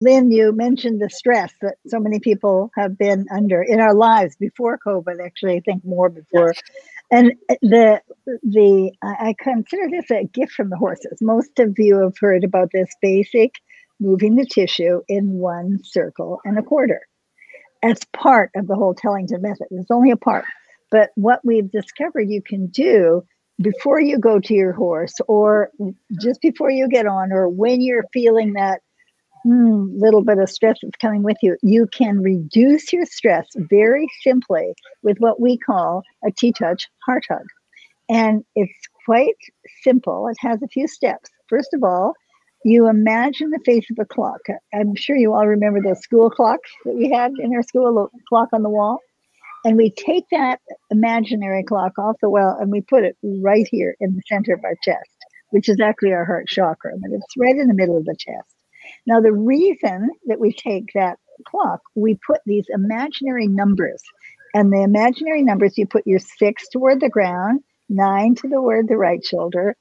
Lynn, you mentioned the stress that so many people have been under in our lives before COVID, actually, I think more before. And I consider this a gift from the horses. Most of you have heard about this basic moving the tissue in 1 circle and a quarter. As part of the whole Tellington method. It's only a part. But what we've discovered you can do before you go to your horse, or just before you get on, or when you're feeling that little bit of stress that's coming with you, you can reduce your stress very simply with what we call a TTouch Heart-Hug. And it's quite simple. It has a few steps. First of all, you imagine the face of a clock. I'm sure you all remember those school clocks that we had in our school, the clock on the wall. And we take that imaginary clock off the wall and we put it right here in the center of our chest, which is actually our heart chakra, but it's right in the middle of the chest. Now, the reason that we take that clock, we put these imaginary numbers. And the imaginary numbers, you put your 6 toward the ground, 9 toward the right shoulder,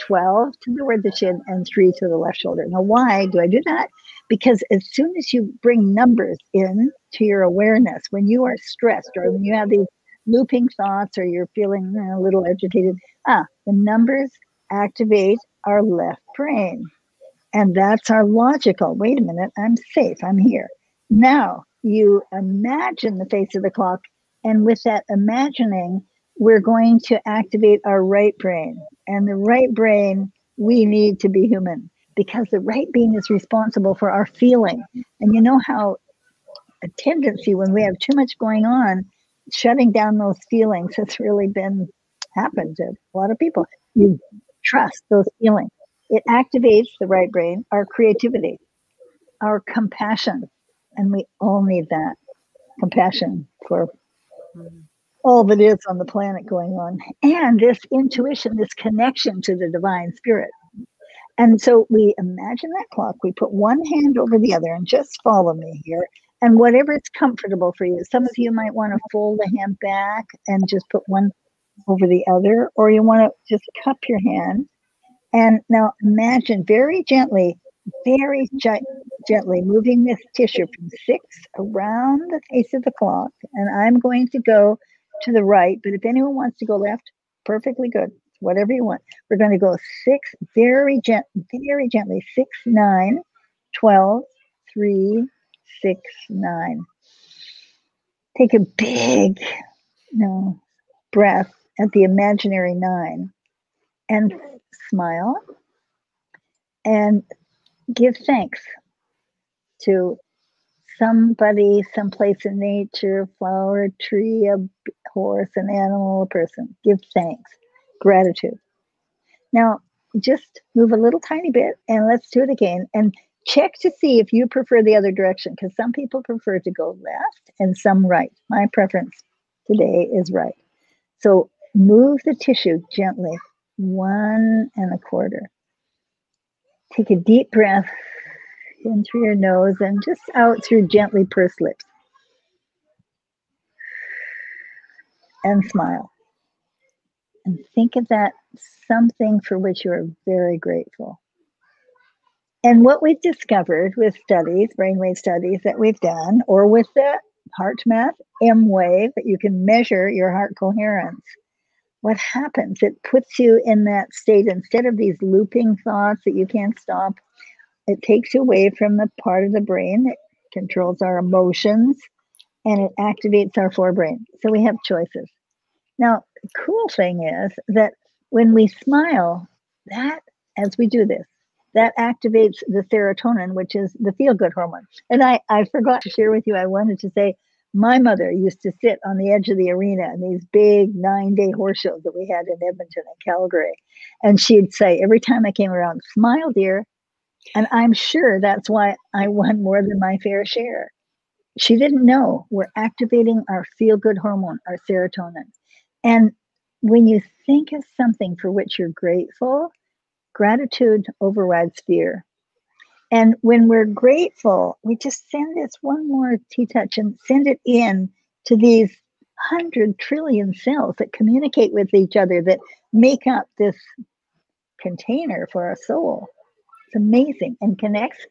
12 toward the chin, and 3 to the left shoulder. Now, why do I do that? Because as soon as you bring numbers in to your awareness, when you are stressed or when you have these looping thoughts or you're feeling a little agitated, the numbers activate our left brain. And that's our logical, wait a minute, I'm safe, I'm here. Now, you imagine the face of the clock, and with that imagining, we're going to activate our right brain. And the right brain, we need to be human because the right brain is responsible for our feeling. And you know how a tendency when we have too much going on, shutting down those feelings has really happened to a lot of people. You trust those feelings. It activates the right brain, our creativity, our compassion. And we all need that compassion for all that is on the planet going on. And this intuition, this connection to the divine spirit. And so we imagine that clock, we put one hand over the other, and just follow me here. And whatever is comfortable for you. Some of you might want to fold the hand back and just put one over the other, or you want to just cup your hand. And now imagine very gently moving this tissue from 6 around the face of the clock. And I'm going to go to the right, but if anyone wants to go left, perfectly good. Whatever you want. We're going to go 6, very gently, 6, 9, 12, 3, 6, 9. Take a big breath at the imaginary 9 and smile and give thanks to somebody, someplace in nature, flower, tree, a horse, an animal, a person. Give thanks, gratitude. Now, just move a little tiny bit and let's do it again. And check to see if you prefer the other direction, because some people prefer to go left and some right. My preference today is right. So move the tissue gently, 1 1/4. Take a deep breath in through your nose and just out through gently pursed lips. And smile. And think of that something for which you are very grateful. And what we've discovered with studies, brainwave studies that we've done, or with the HeartMath M-Wave, that you can measure your heart coherence, what happens? It puts you in that state instead of these looping thoughts that you can't stop. It takes you away from the part of the brain that controls our emotions, and it activates our forebrain. So we have choices. Now, the cool thing is that when we smile, that, as we do this, that activates the serotonin, which is the feel-good hormone. And I forgot to share with you, I wanted to say, my mother used to sit on the edge of the arena in these big 9-day horse shows that we had in Edmonton and Calgary. And she'd say, every time I came around, smile, dear. And I'm sure that's why I won more than my fair share. She didn't know we're activating our feel-good hormone, our serotonin. And when you think of something for which you're grateful, gratitude overrides fear. And when we're grateful, we just send this one more TTouch and send it in to these 100 trillion cells that communicate with each other, that make up this container for our soul. It's amazing, and connects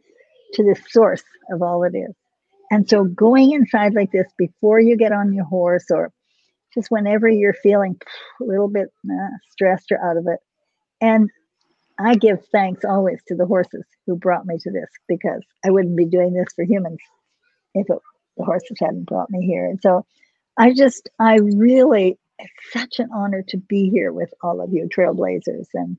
to the source of all it is. And so going inside like this before you get on your horse, or just whenever you're feeling a little bit stressed or out of it. And I give thanks always to the horses who brought me to this, because I wouldn't be doing this for humans if the horses hadn't brought me here. And so I really, it's such an honor to be here with all of you trailblazers. And